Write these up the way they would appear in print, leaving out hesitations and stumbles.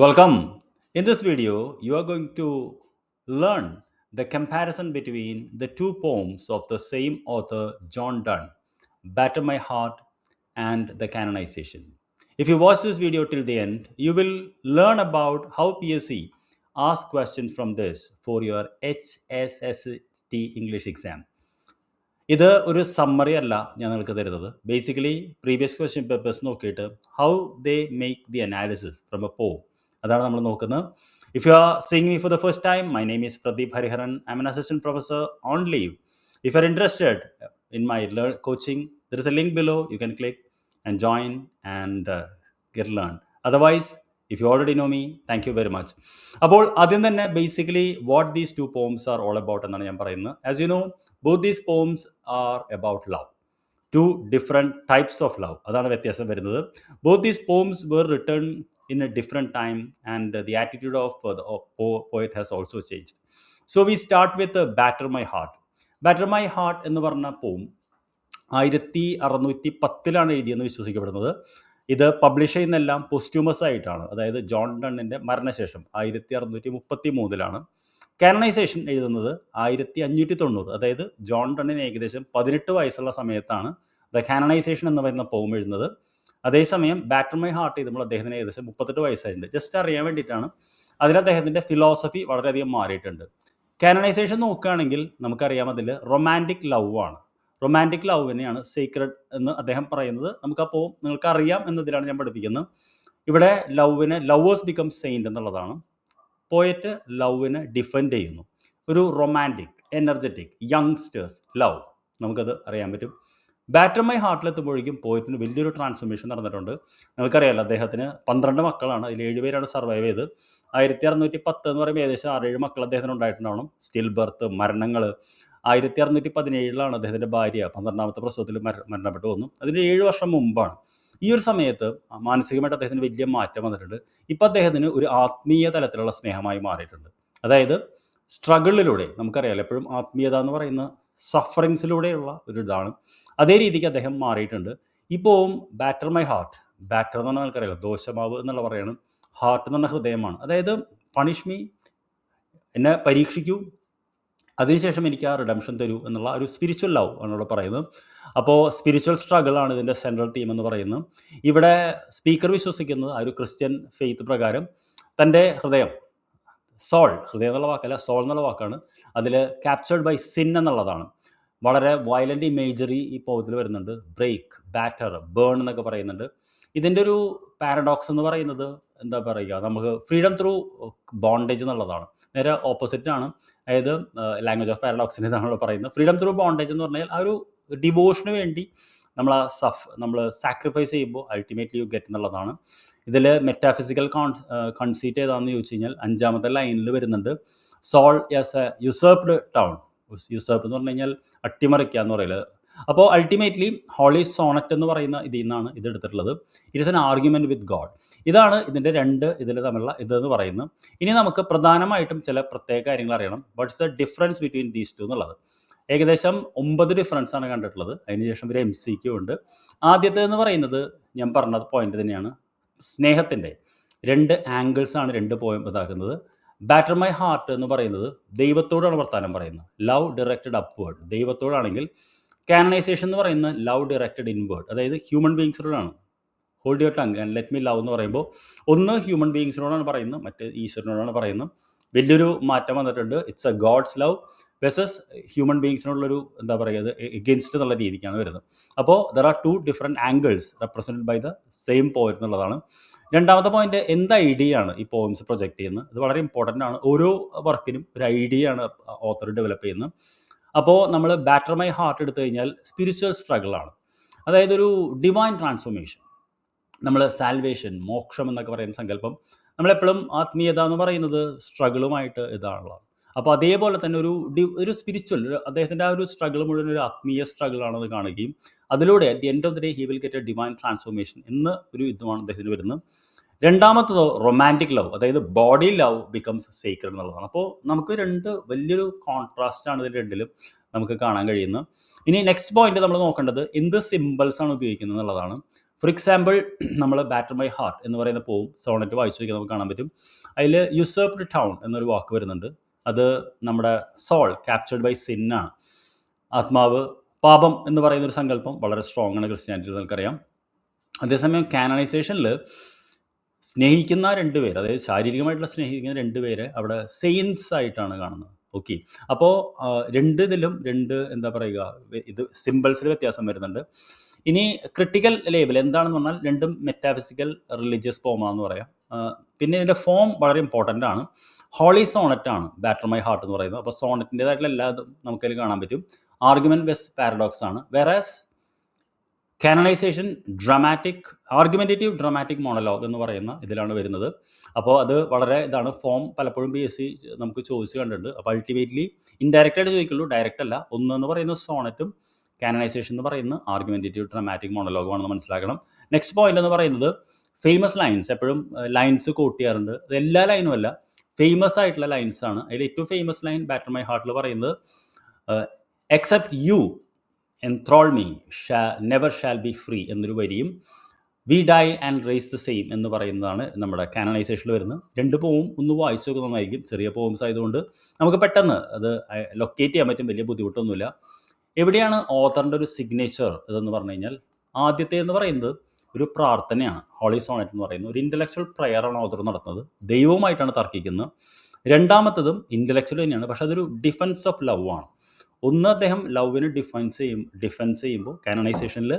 Welcome. In this video, you are going to learn the comparison between the two poems of the same author, John Donne, Batter My Heart and The Canonization. If you watch this video till the end, you will learn about how PSC asks questions from this for your HSST English exam. ഇത് ഒരു summary അല്ല ഞാൻ നിങ്ങൾക്ക് തരുന്നത്. Basically previous question papers നോക്കിയിട്ട് how they make the analysis from A പോം അതാണ് നമ്മൾ നോക്കുന്നത്. If you are seeing me for the first time, my name is Pradeep Hariharan. I M N assistant professor on leave. If you are interested in my coaching, there is A link below. You can click and join and get learn. Otherwise, if you already know me, thank you very much. അപ്പോൾ ആദ്യം തന്നെ basically what these two poems are all about എന്നാണ് ഞാൻ പറയുന്നത്. As you know, both these poems are about love, two different types of love. അതാണ് വ്യത്യാസം വരുന്നത്. Both these poems were written in a different time and the attitude of the poet has also changed. So we start with Batter My Heart. Batter My Heart എന്ന് പറഞ്ഞ പോം 1610 എഴുതിയെന്ന് വിശ്വസിക്കപ്പെടുന്നത്. ഇത് publish ചെയ്യുന്നതെല്ലാം പോസ്റ്റ്യൂമസ് ആയിട്ടാണ്, അതായത് ജോൺ ഡണ്ണിൻ്റെ മരണശേഷം 1633 കാനണൈസേഷൻ എഴുതുന്നത് 1590, അതായത് ജോൺ ഡണ്ണിന് ഏകദേശം 18 വയസ്സുള്ള സമയത്താണ് ദ കാനണൈസേഷൻ എന്ന് പറയുന്ന പോം എഴുതുന്നത്. അതേസമയം ബാറ്റർ മൈ ഹാർട്ട് എഴുതുമ്പോൾ അദ്ദേഹത്തിന് ഏകദേശം 38 വയസ്സായിട്ടുണ്ട്. ജസ്റ്റ് അറിയാൻ വേണ്ടിയിട്ടാണ്. അതിൽ അദ്ദേഹത്തിൻ്റെ ഫിലോസഫി വളരെയധികം മാറിയിട്ടുണ്ട്. കാനണൈസേഷൻ നോക്കുകയാണെങ്കിൽ നമുക്കറിയാം അതിൽ റൊമാൻറ്റിക് ലവ് ആണ്. റൊമാൻറ്റിക് ലവിനെയാണ് സീക്രട്ട് എന്ന് അദ്ദേഹം പറയുന്നത്. നമുക്കപ്പോൾ നിങ്ങൾക്കറിയാം എന്നതിലാണ് ഞാൻ പഠിപ്പിക്കുന്നത്. ഇവിടെ ലവിനെ ലവേഴ്സ് ബിക്കം സെയിൻറ്റ് എന്നുള്ളതാണ്. പോയറ്റ് ലവിനെ ഡിഫെൻഡ് ചെയ്യുന്നു. ഒരു റൊമാൻറ്റിക്, എനർജറ്റിക്, യങ്സ്റ്റേഴ്സ് ലവ് നമുക്കത് അറിയാൻ പറ്റും. ബാറ്റർ മൈ ഹാർട്ടിലെത്തുമ്പോഴേക്കും പോയറ്റിന് വലിയൊരു ട്രാൻസ്ഫോർമേഷൻ നടന്നിട്ടുണ്ട്. നിങ്ങൾക്കറിയാമല്ലോ, അദ്ദേഹത്തിന് 12 മക്കളാണ്. അതിൽ 7 പേരാണ് സർവൈവ് ചെയ്ത്. 1610 എന്ന് പറയുമ്പോൾ ഏകദേശം 6-7 മക്കൾ അദ്ദേഹത്തിന് ഉണ്ടായിട്ടുണ്ടാവണം. സ്റ്റിൽ ബർത്ത്, മരണങ്ങൾ. 1617 അദ്ദേഹത്തിൻ്റെ ഭാര്യ 12ാമത്തെ പ്രസവത്തിൽ മരണപ്പെട്ടു വന്നു. അതിന് 7 വർഷം മുമ്പാണ്. ഈ ഒരു സമയത്ത് മാനസികമായിട്ട് അദ്ദേഹത്തിന് വലിയ മാറ്റം വന്നിട്ടുണ്ട്. ഇപ്പം അദ്ദേഹത്തിന് ഒരു ആത്മീയ തലത്തിലുള്ള സ്നേഹമായി മാറിയിട്ടുണ്ട്. അതായത് സ്ട്രഗിളിലൂടെ, നമുക്കറിയാമല്ലോ എപ്പോഴും ആത്മീയത എന്ന് പറയുന്ന സഫറിങ്സിലൂടെയുള്ള ഒരു ഇതാണ്. അതേ രീതിക്ക് അദ്ദേഹം മാറിയിട്ടുണ്ട്. ഇപ്പോൾ ബാറ്റർ മൈ ഹാർട്ട്, ബാറ്റർ എന്ന് പറഞ്ഞാൽ നമുക്കറിയാലോ ദോശമാവ് എന്നുള്ള പറയാണ്, ഹാർട്ട് എന്ന് പറഞ്ഞ ഹൃദയമാണ്. അതായത് പണിഷ് മീ, എന്നെ പരീക്ഷിക്കൂ, അതിനുശേഷം എനിക്ക് ആ റിഡംഷൻ തരൂ എന്നുള്ള ഒരു സ്പിരിച്വൽ ലവ് ആണ് ഇവിടെ പറയുന്നത്. അപ്പോൾ സ്പിരിച്വൽ സ്ട്രഗിളാണ് ഇതിൻ്റെ സെൻട്രൽ തീം എന്ന് പറയുന്നത്. ഇവിടെ സ്പീക്കർ വിശ്വസിക്കുന്നത് ആ ഒരു ക്രിസ്ത്യൻ ഫെയ്ത്ത് പ്രകാരം തൻ്റെ ഹൃദയം, സോൾ, ഹൃദയം എന്നുള്ള വാക്കല്ല, സോൾ എന്നുള്ള വാക്കാണ്, അതിൽ ക്യാപ്ചേർഡ് ബൈ സിൻ എന്നുള്ളതാണ്. വളരെ വയലൻ്റ് ഇമേജറി ഈ പോയത്തിൽ വരുന്നുണ്ട്. ബ്രേക്ക്, ബാറ്റർ, ബേൺ എന്നൊക്കെ പറയുന്നുണ്ട്. ഇതിൻ്റെ ഒരു പാരഡോക്സ് എന്ന് പറയുന്നത് എന്താ പറയുക, നമുക്ക് ഫ്രീഡം ത്രൂ ബോണ്ടേജ് എന്നുള്ളതാണ്. നേരെ ഓപ്പോസിറ്റാണ്. അതായത് ലാംഗ്വേജ് ഓഫ് പാരഡോക്സിന് ഇതാണ് പറയുന്നത്. ഫ്രീഡം ത്രൂ ബോണ്ടേജ് എന്ന് പറഞ്ഞാൽ ആ ഒരു ഡിവോഷന് വേണ്ടി നമ്മൾ സാക്രിഫൈസ് ചെയ്യുമ്പോൾ അൾട്ടിമേറ്റ്ലി യു ഗെറ്റ് എന്നുള്ളതാണ്. ഇതിൽ മെറ്റാഫിസിക്കൽ കൺസീറ്റ് ഏതാണെന്ന് ചോദിച്ചു കഴിഞ്ഞാൽ 5ാമത്തെ ലൈനിൽ വരുന്നുണ്ട്. Soul was a usurped town. Usurp എന്ന് പറഞ്ഞു കഴിഞ്ഞാൽ അട്ടിമറിക്കുക എന്ന് പറയല്. അപ്പോൾ അൾട്ടിമേറ്റ്ലി ഹോളി സോണറ്റ് എന്ന് പറയുന്ന ഇതിൽ നിന്നാണ് ഇത് എടുത്തിട്ടുള്ളത്. It is an argument with God. ഇതാണ് ഇതിൻ്റെ ഇതിൽ തമ്മിലുള്ള ഇതെന്ന് പറയുന്നത്. ഇനി നമുക്ക് പ്രധാനമായിട്ടും ചില പ്രത്യേക കാര്യങ്ങൾ അറിയണം. What's the difference between these two എന്നുള്ളത്. ഏകദേശം 9 ഡിഫറൻസാണ് കണ്ടിട്ടുള്ളത്. അതിനുശേഷം ഒരു MCQ ഉണ്ട്. ആദ്യത്തേതെന്ന് പറയുന്നത് ഞാൻ പറഞ്ഞ പോയിന്റ് തന്നെയാണ്. സ്നേഹത്തിൻ്റെ 2 ആംഗിൾസാണ് 2 പോയിന്റ് ഇതാക്കുന്നത്. ബാറ്റർ മൈ ഹാർട്ട് എന്ന് പറയുന്നത് ദൈവത്തോടാണ് വർത്താനം പറയുന്നത്. ലവ് ഡയറക്റ്റഡ് അപ്വേർഡ്, ദൈവത്തോടാണെങ്കിൽ കാനണൈസേഷൻ എന്ന് പറയുന്നത് ലവ് ഡയറക്റ്റഡ് ഇൻവേർഡ്, അതായത് ഹ്യൂമൻ ബീങ്സിനോടാണ്. Hold your tongue and let me love എന്ന് പറയുമ്പോൾ ഒന്ന് ഹ്യൂമൻ ബീങ്സിനോടാണ് പറയുന്നത്, മറ്റ് ഈശ്വരനോടാണ് പറയുന്നത്. വലിയൊരു മാറ്റം വന്നിട്ടുണ്ട്. It's a God's love versus human ബീങ്സിനോടുള്ളൊരു എന്താ പറയുക, എഗെയിൻസ്റ്റ് എന്നുള്ള രീതിക്കാണ് വരുന്നത്. അപ്പോൾ there are 2 different angles represented by the same point എന്നുള്ളതാണ്. രണ്ടാമത്തെ പോയിന്റ്, എന്ത് ഐഡിയ ആണ് ഈ പോയിംസ് പ്രൊജക്റ്റ് ചെയ്യുന്നത്? ഇത് വളരെ ഇമ്പോർട്ടൻ്റ് ആണ്. ഓരോ വർക്കിനും ഒരു ഐഡിയ ആണ് ഓത്തർ ഡെവലപ്പ് ചെയ്യുന്നത്. അപ്പോൾ നമ്മൾ ബാറ്റർ മൈ ഹാർട്ട് എടുത്തു കഴിഞ്ഞാൽ സ്പിരിച്വൽ സ്ട്രഗിളാണ്. അതായത് ഒരു ഡിവൈൻ ട്രാൻസ്ഫോർമേഷൻ, നമ്മൾ സാൽവേഷൻ, മോക്ഷം എന്നൊക്കെ പറയുന്ന സങ്കല്പം, നമ്മളെപ്പോഴും ആത്മീയത എന്ന് പറയുന്നത് സ്ട്രഗിളുമായിട്ട് ഇതാണുള്ളത്. അപ്പോൾ അതേപോലെ തന്നെ ഒരു സ്പിരിച്വൽ, അദ്ദേഹത്തിൻ്റെ ആ ഒരു സ്ട്രഗിൾ മുഴുവൻ ഒരു ആത്മീയ സ്ട്രഗിളാണെന്ന് കാണുകയും അതിലൂടെ at the end of the day he will get A divine transformation എന്ന ഒരു ഇതുമാണ് അദ്ദേഹത്തിന് വരുന്നത്. രണ്ടാമത്തതോ റൊമാൻറ്റിക് ലവ്, അതായത് ബോഡി ലവ് ബിക്കംസ് സേക്രഡ് എന്നുള്ളതാണ്. അപ്പോൾ നമുക്ക് വലിയൊരു കോൺട്രാസ്റ്റാണ് ഇതിൽ രണ്ടിലും നമുക്ക് കാണാൻ കഴിയുന്നത്. ഇനി നെക്സ്റ്റ് പോയിന്റ് നമ്മൾ നോക്കേണ്ടത് എന്ത് സിമ്പിൾസ് ആണ് ഉപയോഗിക്കുന്നത് എന്നുള്ളതാണ്. ഫോർ എക്സാമ്പിൾ നമ്മൾ ബാറ്റർ മൈ ഹാർട്ട് എന്ന് പറയുന്ന പോവും സോണറ്റ് വായിച്ചു നോക്കിയാൽ നമുക്ക് കാണാൻ പറ്റും. അതിൽ യുസേർപ്ഡ് ടൗൺ എന്നൊരു വാക്ക് വരുന്നുണ്ട്. അത് നമ്മുടെ സോൾ ക്യാപ്ചർഡ് ബൈ സിന്നാണ്. ആത്മാവ്, പാപം എന്ന് പറയുന്ന ഒരു സങ്കല്പം വളരെ സ്ട്രോങ് ആണ് ക്രിസ്ത്യാനിറ്റിയിൽ, നമുക്കറിയാം. അതേസമയം കാനണൈസേഷനിൽ സ്നേഹിക്കുന്ന 2 പേര്, അതായത് ശാരീരികമായിട്ടുള്ള സ്നേഹിക്കുന്ന 2 പേരെ അവിടെ സെയിൻസ് ആയിട്ടാണ് കാണുന്നത്. ഓക്കെ, അപ്പോൾ ഇതിലും എന്താ പറയുക, ഇത് സിമ്പിൾസിൽ വ്യത്യാസം വരുന്നുണ്ട്. ഇനി ക്രിട്ടിക്കൽ ലേബൽ എന്താണെന്ന് പറഞ്ഞാൽ രണ്ടും മെറ്റാഫിസിക്കൽ റിലീജിയസ് ഫോമാണെന്ന് പറയാം. പിന്നെ ഇതിൻ്റെ ഫോം വളരെ ഇമ്പോർട്ടൻ്റ് ആണ്. ഹോളി സോണറ്റ് ആണ് ബാറ്റർ മൈ ഹാർട്ട് എന്ന് പറയുന്നത്. അപ്പോൾ സോണറ്റിൻ്റെതായിട്ടുള്ള എല്ലാതും നമുക്കതിൽ കാണാൻ പറ്റും. ആർഗ്യുമെൻറ്റ് ബെസ് പാരഡോക്സ് ആണ്. വേറാസ് കാനണൈസേഷൻ ആർഗ്യുമെൻറ്റേറ്റീവ് ഡ്രാമാറ്റിക് മോണലോഗ് എന്ന് പറയുന്ന ഇതിലാണ് വരുന്നത്. അപ്പോൾ അത് വളരെ ഇതാണ്. ഫോം പലപ്പോഴും PSC നമുക്ക് ചോദിച്ച് കണ്ടിട്ടുണ്ട്. അപ്പോൾ അൾട്ടിമേറ്റ്ലി ഇൻഡയറക്റ്റായിട്ട് ചോദിക്കുള്ളൂ, ഡയറക്റ്റ് അല്ല. എന്ന് പറയുന്നത് സോണറ്റും കാനണൈസേഷൻ എന്ന് പറയുന്ന ആർഗ്യുമെൻറ്റേറ്റീവ് ഡ്രാമാറ്റിക് മോണലോഗുമാണെന്ന് മനസ്സിലാക്കണം. നെക്സ്റ്റ് പോയിന്റ് എന്ന് പറയുന്നത് ഫേമസ് ലൈൻസ്. എപ്പോഴും ലൈൻസ് കോട്ട് ചെയ്യാറുണ്ട്. അത് എല്ലാ ലൈനും അല്ല, ഫേമസ് ആയിട്ടുള്ള ലൈൻസ് ആണ്. അതിൽ ഏറ്റവും ഫേമസ് ലൈൻ ബാറ്റർ മൈ ഹാർട്ടിൽ പറയുന്നത് except you enthrall me never shall be free എന്നൊരു വരിയും we die and rise the same എന്ന് പറയുന്നതാണ് നമ്മുടെ കാനണൈസേഷനിൽ വരുന്നത്. 2 പോവും ഒന്ന് വായിച്ചു നോക്കുന്നതായിരിക്കും. ചെറിയ പോംസ് ആയതുകൊണ്ട് നമുക്ക് പെട്ടെന്ന് അത് ലൊക്കേറ്റ് ചെയ്യാൻ പറ്റും, വലിയ ബുദ്ധിമുട്ടൊന്നുമില്ല. എവിടെയാണ് ഓഥറിൻ്റെ ഒരു സിഗ്നേച്ചർ ഇതെന്ന് പറഞ്ഞു കഴിഞ്ഞാൽ, ആദ്യത്തെ എന്ന് പറയുന്നത് ഒരു പ്രാർത്ഥനയാണ്. ഹോളി സോണറ്റ് എന്ന് പറയുന്നത് ഒരു ഇൻ്റലക്ച്വൽ പ്രയറാണ് ഓഥർ നടത്തുന്നത്, ദൈവവുമായിട്ടാണ് തർക്കിക്കുന്നത്. രണ്ടാമത്തതും ഇൻ്റലക്ച്വൽ തന്നെയാണ്, പക്ഷെ അതൊരു ഡിഫൻസ് ഓഫ് ലവ് ആണ്. ഒന്ന് അദ്ദേഹം ലവിന് ഡിഫെൻസ് ചെയ്യുമ്പോൾ കാനണൈസേഷനിൽ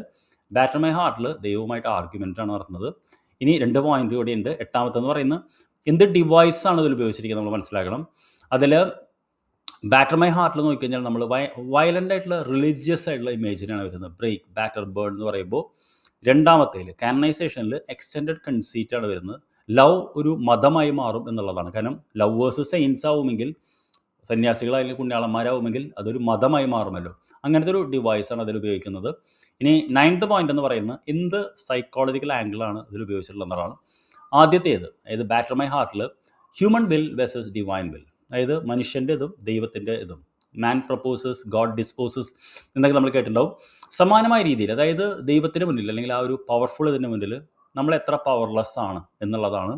ബാറ്റർ മൈ ഹാർട്ടിൽ ദൈവവുമായിട്ട് ആർഗ്യുമെൻ്റാണ് നടത്തുന്നത്. ഇനി 2 പോയിന്റ് കൂടി ഉണ്ട്. എട്ടാമത്തെന്ന് പറയുന്നത് എന്ത് ഡിവൈസാണ് ഇതിൽ ഉപയോഗിച്ചിരിക്കുന്നത് നമ്മൾ മനസ്സിലാക്കണം. അതിൽ ബാറ്റർ മൈ ഹാർട്ടിൽ നോക്കിക്കഴിഞ്ഞാൽ നമ്മൾ വയലൻ്റ് ആയിട്ടുള്ള റിലീജിയസ് ആയിട്ടുള്ള ഇമേജിനാണ് വരുന്നത്. ബ്രേക്ക്, ബാറ്റർ, ബേൺ എന്ന് പറയുമ്പോൾ. രണ്ടാമത്തേൽ കാനണൈസേഷനിൽ എക്സ്റ്റെൻഡഡ് കൺസീറ്റ് ആണ് വരുന്നത്. ലവ് ഒരു മതമായി മാറും എന്നുള്ളതാണ്. കാരണം ലവേഴ്സ് സെയിൻസ് ആവുമെങ്കിൽ, സന്യാസികളായാലും പുണ്യാളന്മാരാവുമെങ്കിൽ അതൊരു മതമായി മാറുമല്ലോ. അങ്ങനത്തെ ഒരു ഡിവൈസാണ് അതിൽ ഉപയോഗിക്കുന്നത്. ഇനി 9th പോയിന്റ് എന്ന് പറയുന്നത് എന്ത് സൈക്കോളജിക്കൽ ആംഗിളാണ് ഇതിൽ ഉപയോഗിച്ചിട്ടുള്ളതാണ്. ആദ്യത്തേത്, അതായത് ബാറ്റർ മൈ ഹാർട്ടിൽ human will versus divine will, അതായത് മനുഷ്യൻ്റെ ഇതും ദൈവത്തിൻ്റെ ഇതും. മാൻ പ്രപ്പോസസ് ഗോഡ് ഡിസ്പോസസ് എന്നൊക്കെ നമ്മൾ കേട്ടിട്ടുണ്ടാവും. സമാനമായ രീതിയിൽ, അതായത് ദൈവത്തിന് മുന്നിൽ അല്ലെങ്കിൽ ആ ഒരു പവർഫുൾ ഇതിൻ്റെ മുന്നിൽ നമ്മൾ എത്ര പവർലെസ് ആണ് എന്നുള്ളതാണ്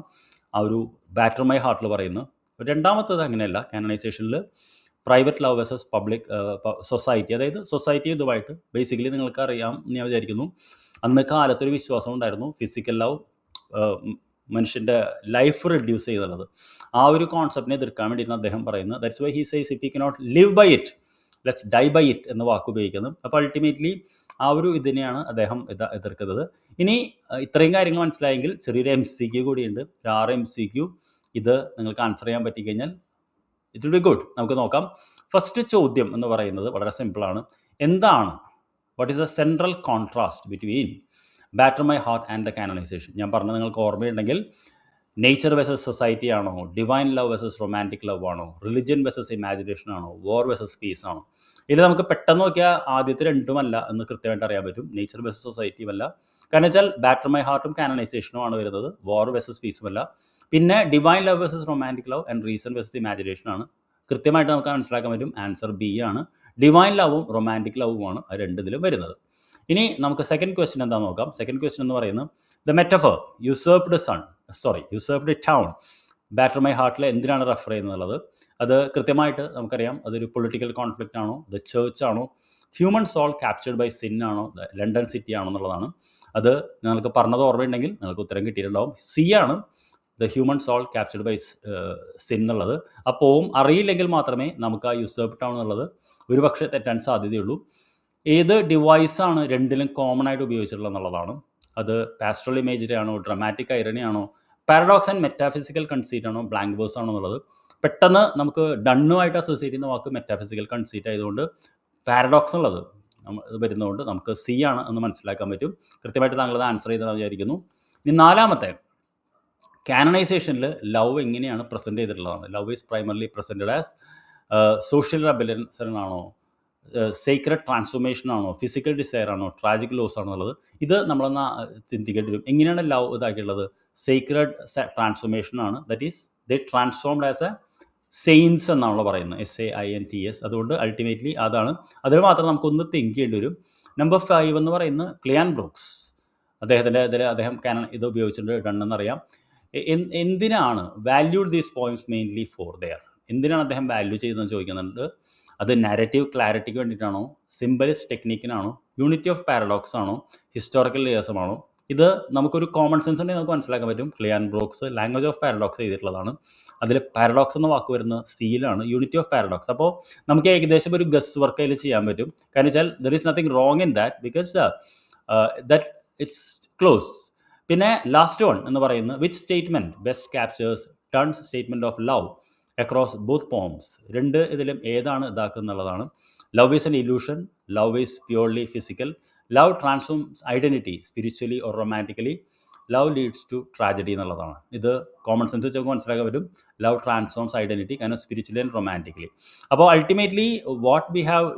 ആ ഒരു ബാറ്റർ മൈ ഹാർട്ടിൽ പറയുന്നത്. രണ്ടാമത്തത് അങ്ങനെയല്ല. കാനണൈസേഷനിൽ private love versus public society, അതായത് സൊസൈറ്റി ഇതുമായിട്ട് ബേസിക്കലി നിങ്ങൾക്ക് അറിയാം ഞാൻ വിചാരിക്കുന്നു. അന്ന് കാലത്തൊരു വിശ്വാസം ഉണ്ടായിരുന്നു, ഫിസിക്കൽ ലവ് മനുഷ്യൻ്റെ ലൈഫ് റെഡ്യൂസ് ചെയ്യുന്നുള്ളത്. ആ ഒരു കോൺസെപ്റ്റിനെ എതിർക്കാൻ വേണ്ടിയിട്ടാണ് അദ്ദേഹം പറയുന്നത്. That's why he says if you cannot live by it let's die by it എന്ന വാക്ക് ഉപയോഗിക്കുന്നത്. അപ്പോൾ അൾട്ടിമേറ്റ്ലി ആ ഒരു ഇതിനെയാണ് അദ്ദേഹം എതിർക്കുന്നത്. ഇനി ഇത്രയും കാര്യങ്ങൾ മനസ്സിലായെങ്കിൽ ചെറിയൊരു MCQ കൂടിയുണ്ട്, 6 MCQ. ഇത് നിങ്ങൾക്ക് ആൻസർ ചെയ്യാൻ പറ്റിക്കഴിഞ്ഞാൽ ഇറ്റ് വിൽ ബി ഗുഡ്. നമുക്ക് നോക്കാം. ഫസ്റ്റ് ചോദ്യം എന്ന് പറയുന്നത് വളരെ സിമ്പിളാണ്. എന്താണ്, what is the central contrast between batter my heart and the canonization? ഞാൻ പറഞ്ഞത് നിങ്ങൾക്ക് ഓർമ്മയുണ്ടെങ്കിൽ, നേച്ചർ വേഴ്സസ് സൊസൈറ്റി ആണോ, divine love versus romantic love ആണോ, റിലിജ്യൻ വേഴ്സസ് ഇമാജിനേഷൻ ആണോ, വാർ വേഴ്സസ് പീസ് ആണോ? ഇതിൽ നമുക്ക് പെട്ടെന്ന് നോക്കിയാൽ ആദ്യത്തെ രണ്ടുമല്ല എന്ന് കൃത്യമായിട്ട് അറിയാൻ പറ്റും. നേച്ചർ വേഴ്സസ് സൊസൈറ്റിയും അല്ല. കാരണം വെച്ചാൽ ബാറ്റർ മൈ ഹാർട്ടും കാനണൈസേഷനും ആണ് വരുന്നത്, വാർ വേഴ്സസ് പീസും അല്ല. പിന്നെ divine love versus romantic love and reason versus imagination ആണ്. കൃത്യമായിട്ട് നമുക്ക് മനസ്സിലാക്കാൻ പറ്റും. ആൻസർ B ആണ്. ഡിവൈൻ ലവും റൊമാൻറ്റിക് ലവുമാണ് ആ രണ്ടിലും വരുന്നത്. ഇനി നമുക്ക് സെക്കൻഡ് ക്വസ്റ്റ്യൻ എന്താണെന്ന് നോക്കാം. സെക്കൻഡ് ക്വസ്റ്റ്യൻ എന്ന് പറയുന്നത് the metaphor usurped town batter my ഹാർട്ടിൽ എന്തിനാണ് റെഫർ ചെയ്യുന്നത്? അത് കൃത്യമായിട്ട് നമുക്കറിയാം. അതൊരു പൊളിറ്റിക്കൽ കോൺഫ്ലിക്റ്റ് ആണോ, ദ ചേർച്ച് ആണോ, human soul captured by sin ആണോ, ലണ്ടൻ സിറ്റി ആണോ എന്നുള്ളതാണ്. അത് നിങ്ങൾക്ക് പറഞ്ഞത് ഓർമ്മയുണ്ടെങ്കിൽ നിങ്ങൾക്ക് ഉത്തരം കിട്ടിയിട്ടുണ്ടാവും. C ആണ് the human soul captured by sin എന്നുള്ളത്. അപ്പോൾ അറിയില്ലെങ്കിൽ മാത്രമേ നമുക്ക് ആ യുസേർപ്ഡ് ടൗൺ എന്നുള്ളത് ഒരു പക്ഷേ തെറ്റാൻ സാധ്യതയുള്ളൂ. ഏത് ഡിവൈസാണ് രണ്ടിലും കോമൺ ആയിട്ട് ഉപയോഗിച്ചിട്ടുള്ളത് എന്നുള്ളതാണ്. അത് പാസ്റ്ററൽ ഇമേജറി ആണോ, ഡ്രമാറ്റിക് ഐറണി ആണോ, പാരഡോക്സ് ആൻഡ് മെറ്റാഫിസിക്കൽ കൺസീറ്റ് ആണോ, ബ്ലാങ്ക് വേഴ്സ് ആണോ എന്നുള്ളത്. പെട്ടെന്ന് നമുക്ക് ഡണ്ണുമായിട്ട് അസോസിയേറ്റ് ചെയ്യുന്ന വാക്ക് മെറ്റാഫിസിക്കൽ കൺസീറ്റ് ആയതുകൊണ്ട് പാരഡോക്സ് ഉള്ളത് വരുന്നതുകൊണ്ട് നമുക്ക് C ആണ് എന്ന് മനസ്സിലാക്കാൻ പറ്റും. കൃത്യമായിട്ട് താങ്കളത് ആൻസർ ചെയ്തെന്ന് വിചാരിക്കുന്നു. ഇനി നാലാമത്തെ, കാനണൈസേഷനിൽ ലവ് എങ്ങനെയാണ് പ്രസൻറ്റ് ചെയ്തിട്ടുള്ളതാണ്. Love is primarily presented as social rebellion ആണോ, സീക്രട്ട് ട്രാൻസ്ഫോർമേഷൻ ആണോ, ഫിസിക്കൽ ഡിസയർ ആണോ, ട്രാജിക് ലോസ് ആണോ എന്നുള്ളത്. ഇത് നമ്മളൊന്ന് ചിന്തിക്കേണ്ടി വരും. എങ്ങനെയാണ് ലവ് ഇതാക്കിയുള്ളത്? സീക്രട്ട് ട്രാൻസ്ഫോർമേഷൻ ആണ്. That is they transformed as A saints എന്നാണല്ലോ പറയുന്നത്, SAINTS. അതുകൊണ്ട് അൾട്ടിമേറ്റ്ലി അതാണ്. അതിൽ മാത്രം നമുക്കൊന്ന് തിങ്ക് ചെയ്യേണ്ടി വരും. നമ്പർ 5 എന്ന് പറയുന്നത് ക്ലിയാൻ ബ്രൂക്സ് അദ്ദേഹത്തിൻ്റെ ഇതിൽ അദ്ദേഹം ഇത് ഉപയോഗിച്ചിട്ടുണ്ട് ഡണ്ണെന്നറിയാം. എന്തിനാണ് valued these points mainly for their, എന്തിനാണ് അദ്ദേഹം വാല്യൂ ചെയ്തതെന്ന് ചോദിക്കുന്നുണ്ട്. അത് നാരറ്റീവ് ക്ലാരിറ്റിക്ക് വേണ്ടിയിട്ടാണോ, സിംബലിസ്റ്റ് ടെക്നിക്കിനാണോ, യൂണിറ്റി ഓഫ് പാരഡോക്സ് ആണോ, ഹിസ്റ്റോറിക്കൽ റിയലിസം ആണോ? ഇത് നമുക്കൊരു കോമൺ സെൻസ് ഉണ്ടെങ്കിൽ നമുക്ക് മനസ്സിലാക്കാൻ പറ്റും. ക്ലിയാൻ ബ്രോക്സ് ലാംഗ്വേജ് ഓഫ് പാരഡോക്സ് ചെയ്തിട്ടുള്ളതാണ്. അതിൽ പാരഡോക്സ് എന്ന വാക്ക് വരുന്ന സീലാണ് യൂണിറ്റി ഓഫ് പാരഡോക്സ്. അപ്പോൾ നമുക്ക് ഏകദേശം ഒരു ഗസ് വർക്ക് അതിൽ ചെയ്യാൻ പറ്റും. കാരണം വെച്ചാൽ there is nothing wrong in that because that it's closed. പിന്നെ ലാസ്റ്റ് വൺ എന്ന് പറയുന്നത് which statement best captures Donne's statement of love across both poems. രണ്ട് ഇതിലും ഏതാണ് ഇതാക്കുന്നുള്ളതാണ്. Love is an illusion, love is purely physical, love transforms identity spiritually or romantically, love leads to tragedy എന്നുള്ളതാണ്. ഇത് common sense വെച്ച് നമുക്ക് മനസ്സിലാക്കാൻ പറ്റും. ലവ് ട്രാൻസ്ഫോംസ് ഐഡൻറ്റിറ്റി കാരണം സ്പിരിച്വലി ആൻഡ് റൊമാൻറ്റിക്കലി. അപ്പോൾ അൾട്ടിമേറ്റ്ലി വാട്ട് വി ഹാവ്